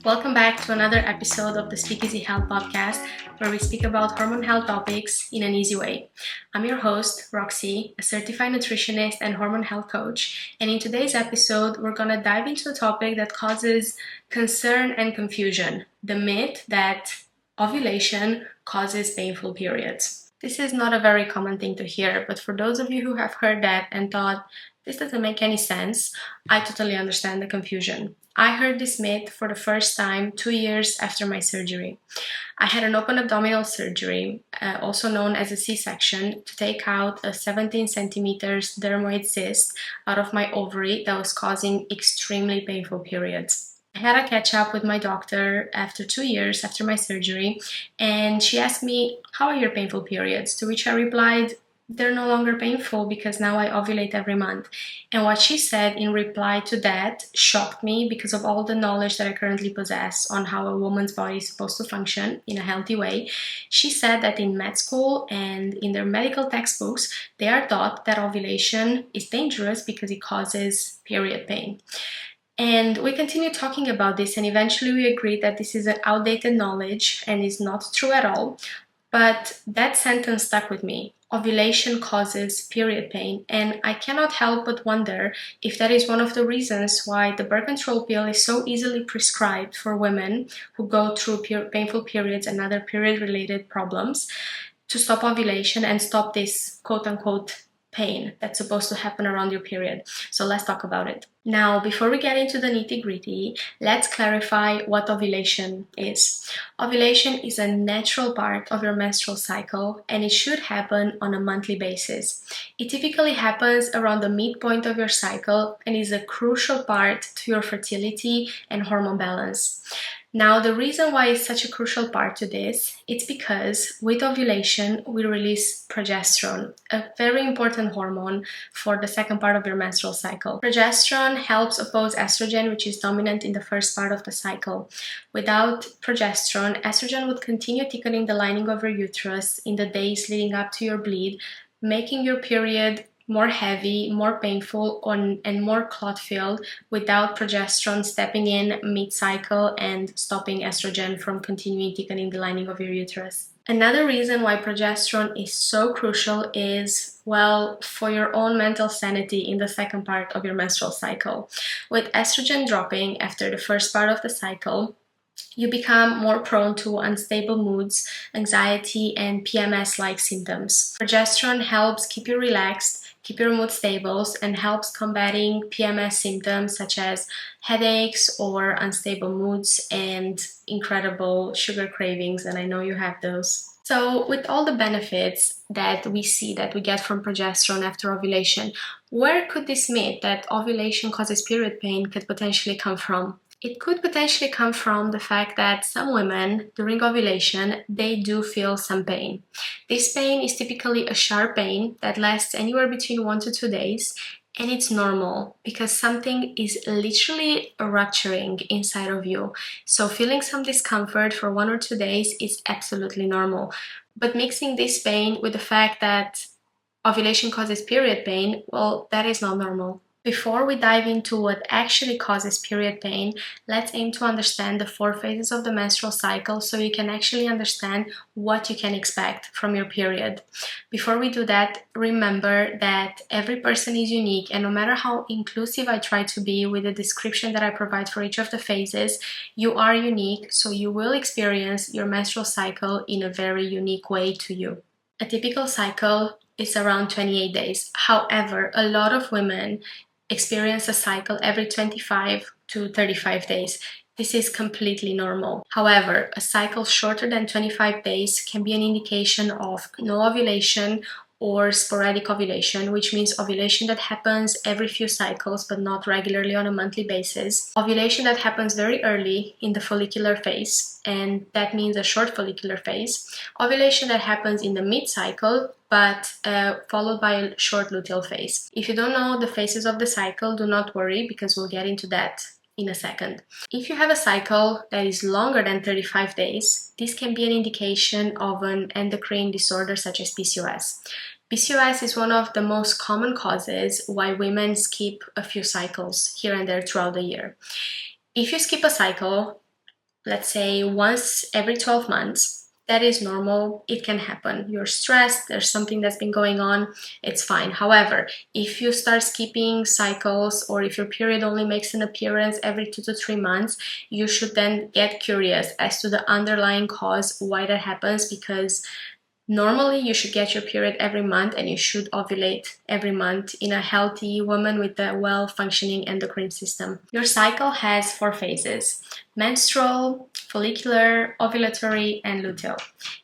Welcome back to another episode of the Speakeasy Health Podcast, where we speak about hormone health topics in an easy way. I'm your host, Roxy, a certified nutritionist and hormone health coach, and in today's episode, we're going to dive into a topic that causes concern and confusion, the myth that ovulation causes painful periods. This is not a very common thing to hear, but for those of you who have heard that and thought, this doesn't make any sense, I totally understand the confusion. I heard this myth for the first time 2 years after my surgery. I had an open abdominal surgery, also known as a C-section, to take out a 17 centimeters dermoid cyst out of my ovary that was causing extremely painful periods. I had a catch up with my doctor after 2 years after my surgery, and she asked me, "How are your painful periods?" To which I replied, "They're no longer painful because now I ovulate every month." And what she said in reply to that shocked me because of all the knowledge that I currently possess on how a woman's body is supposed to function in a healthy way. She said that in med school and in their medical textbooks, they are taught that ovulation is dangerous because it causes period pain. And we continued talking about this, and eventually we agreed that this is an outdated knowledge and is not true at all. But that sentence stuck with me. Ovulation causes period pain, and I cannot help but wonder if that is one of the reasons why the birth control pill is so easily prescribed for women who go through painful periods and other period-related problems to stop ovulation and stop this quote-unquote pain that's supposed to happen around your period. So let's talk about it. Now, before we get into the nitty-gritty, let's clarify what ovulation is. Ovulation is a natural part of your menstrual cycle, and it should happen on a monthly basis. It typically happens around the midpoint of your cycle and is a crucial part to your fertility and hormone balance. Now, the reason why it's such a crucial part to this, it's because with ovulation, we release progesterone, a very important hormone for the second part of your menstrual cycle. Progesterone helps oppose estrogen, which is dominant in the first part of the cycle. Without progesterone, estrogen would continue thickening the lining of your uterus in the days leading up to your bleed, making your period more heavy, more painful, and more clot-filled without progesterone stepping in mid-cycle and stopping estrogen from continuing thickening the lining of your uterus. Another reason why progesterone is so crucial is, well, for your own mental sanity in the second part of your menstrual cycle. With estrogen dropping after the first part of the cycle, you become more prone to unstable moods, anxiety, and PMS-like symptoms. Progesterone helps keep you relaxed, keep your mood stable, and helps combating PMS symptoms such as headaches or unstable moods and incredible sugar cravings, and I know you have those. So with all the benefits that we see that we get from progesterone after ovulation, where could this myth that ovulation causes period pain could potentially come from? It could potentially come from the fact that some women, during ovulation, they do feel some pain. This pain is typically a sharp pain that lasts anywhere between 1 to 2 days, and it's normal because something is literally rupturing inside of you. So feeling some discomfort for 1 or 2 days is absolutely normal. But mixing this pain with the fact that ovulation causes period pain, well, that is not normal. Before we dive into what actually causes period pain, let's aim to understand the 4 phases of the menstrual cycle so you can actually understand what you can expect from your period. Before we do that, remember that every person is unique, and no matter how inclusive I try to be with the description that I provide for each of the phases, you are unique, so you will experience your menstrual cycle in a very unique way to you. A typical cycle is around 28 days. However, a lot of women experience a cycle every 25 to 35 days. This is completely normal. However, a cycle shorter than 25 days can be an indication of no ovulation or sporadic ovulation, which means ovulation that happens every few cycles but not regularly on a monthly basis. Ovulation that happens very early in the follicular phase, and that means a short follicular phase. Ovulation that happens in the mid-cycle but followed by a short luteal phase. If you don't know the phases of the cycle, do not worry because we'll get into that in a second. If you have a cycle that is longer than 35 days, this can be an indication of an endocrine disorder such as PCOS. PCOS is one of the most common causes why women skip a few cycles here and there throughout the year. If you skip a cycle, let's say once every 12 months, that is normal. It can happen. You're stressed, there's something that's been going on, it's fine. However, if you start skipping cycles or if your period only makes an appearance every 2 to 3 months, you should then get curious as to the underlying cause why that happens, because normally, you should get your period every month and you should ovulate every month in a healthy woman with a well-functioning endocrine system. Your cycle has 4 phases: menstrual, follicular, ovulatory, and luteal.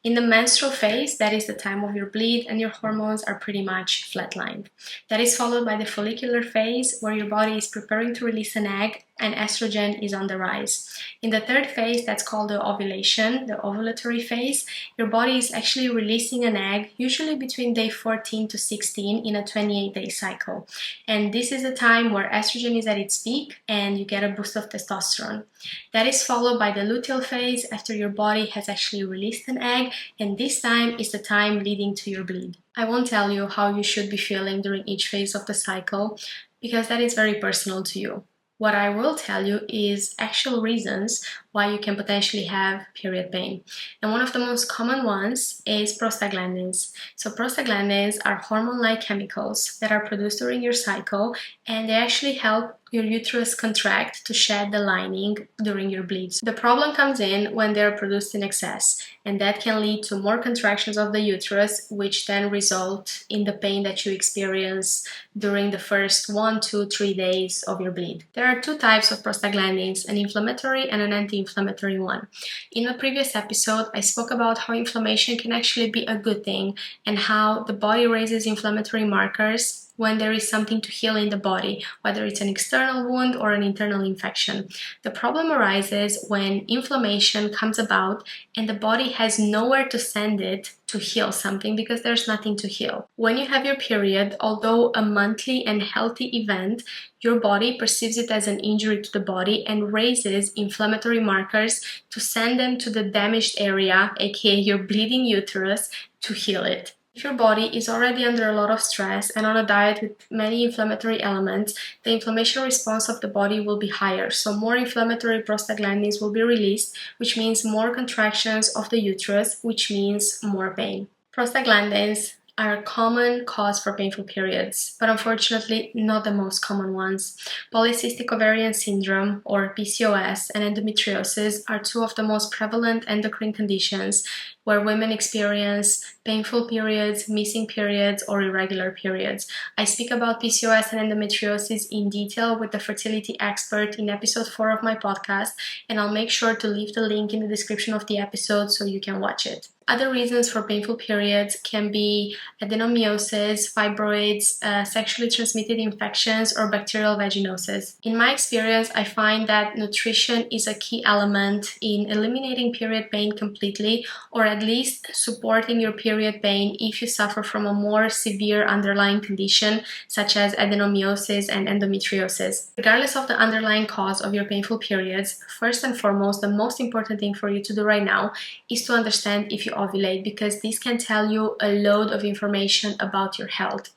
In the menstrual phase, that is the time of your bleed and your hormones are pretty much flatlined. That is followed by the follicular phase, where your body is preparing to release an egg and estrogen is on the rise. In the third phase, that's called the ovulation, the ovulatory phase, your body is actually releasing an egg, usually between day 14 to 16 in a 28-day cycle. And this is the time where estrogen is at its peak and you get a boost of testosterone. That is followed by the luteal phase, after your body has actually released an egg, and this time is the time leading to your bleed. I won't tell you how you should be feeling during each phase of the cycle, because that is very personal to you. What I will tell you is actual reasons why you can potentially have period pain. And one of the most common ones is prostaglandins. So prostaglandins are hormone-like chemicals that are produced during your cycle, and they actually help your uterus contract to shed the lining during your bleeds. The problem comes in when they're produced in excess, and that can lead to more contractions of the uterus, which then result in the pain that you experience during the first 1, 2, 3 days of your bleed. There are 2 types of prostaglandins, an inflammatory and an anti-inflammatory one. In a previous episode, I spoke about how inflammation can actually be a good thing and how the body raises inflammatory markers when there is something to heal in the body, whether it's an external wound or an internal infection. The problem arises when inflammation comes about and the body has nowhere to send it to heal something, because there's nothing to heal. When you have your period, although a monthly and healthy event, your body perceives it as an injury to the body and raises inflammatory markers to send them to the damaged area, aka your bleeding uterus, to heal it. If your body is already under a lot of stress and on a diet with many inflammatory elements, the inflammation response of the body will be higher. So more inflammatory prostaglandins will be released, which means more contractions of the uterus, which means more pain. Prostaglandins are a common cause for painful periods, but unfortunately not the most common ones. Polycystic ovarian syndrome, or PCOS, and endometriosis are 2 of the most prevalent endocrine conditions where women experience painful periods, missing periods, or irregular periods. I speak about PCOS and endometriosis in detail with the fertility expert in episode 4 of my podcast, and I'll make sure to leave the link in the description of the episode so you can watch it. Other reasons for painful periods can be adenomyosis, fibroids, sexually transmitted infections, or bacterial vaginosis. In my experience, I find that nutrition is a key element in eliminating period pain completely, or at least supporting your period pain if you suffer from a more severe underlying condition such as adenomyosis and endometriosis. Regardless of the underlying cause of your painful periods, first and foremost, the most important thing for you to do right now is to understand if you ovulate, because this can tell you a load of information about your health.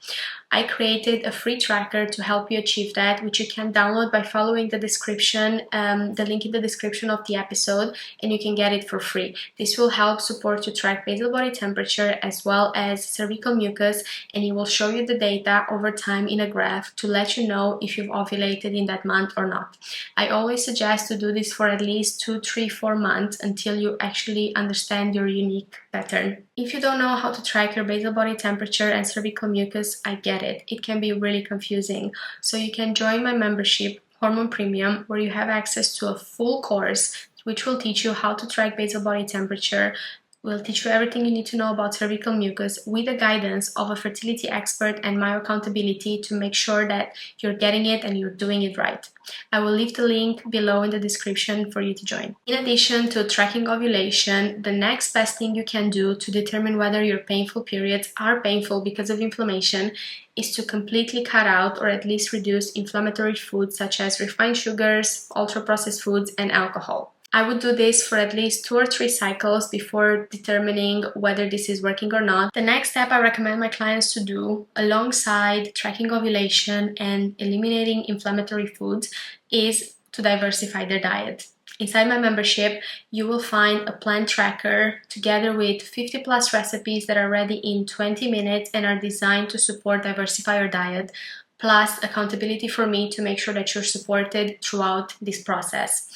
I created a free tracker to help you achieve that, which you can download by following the description, the link in the description of the episode, and you can get it for free. This will help support you track basal body temperature as well as cervical mucus, and it will show you the data over time in a graph to let you know if you've ovulated in that month or not. I always suggest to do this for at least 2, 3, 4 months until you actually understand your unique pattern. If you don't know how to track your basal body temperature and cervical mucus, I get it. It can be really confusing. So you can join my membership, Hormone Premium, where you have access to a full course which will teach you how to track basal body temperature. We'll teach you everything you need to know about cervical mucus with the guidance of a fertility expert and my accountability to make sure that you're getting it and you're doing it right. I will leave the link below in the description for you to join. In addition to tracking ovulation, the next best thing you can do to determine whether your painful periods are painful because of inflammation is to completely cut out or at least reduce inflammatory foods such as refined sugars, ultra-processed foods, and alcohol. I would do this for at least 2 or 3 cycles before determining whether this is working or not. The next step I recommend my clients to do, alongside tracking ovulation and eliminating inflammatory foods, is to diversify their diet. Inside my membership, you will find a plan tracker together with 50 plus recipes that are ready in 20 minutes and are designed to support diversify your diet, plus accountability for me to make sure that you're supported throughout this process.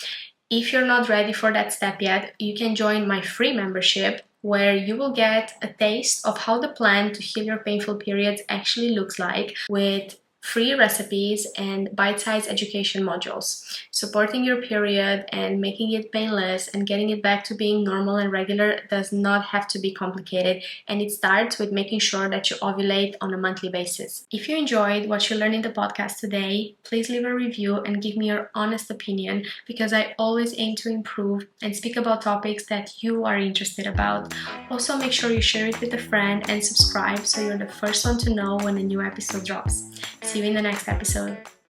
If you're not ready for that step yet, you can join my free membership where you will get a taste of how the plan to heal your painful periods actually looks like, with free recipes and bite-sized education modules. Supporting your period and making it painless and getting it back to being normal and regular does not have to be complicated, and it starts with making sure that you ovulate on a monthly basis. If you enjoyed what you learned in the podcast today, please leave a review and give me your honest opinion, because I always aim to improve and speak about topics that you are interested about. Also, make sure you share it with a friend and subscribe so you're the first one to know when a new episode drops. See you in the next episode.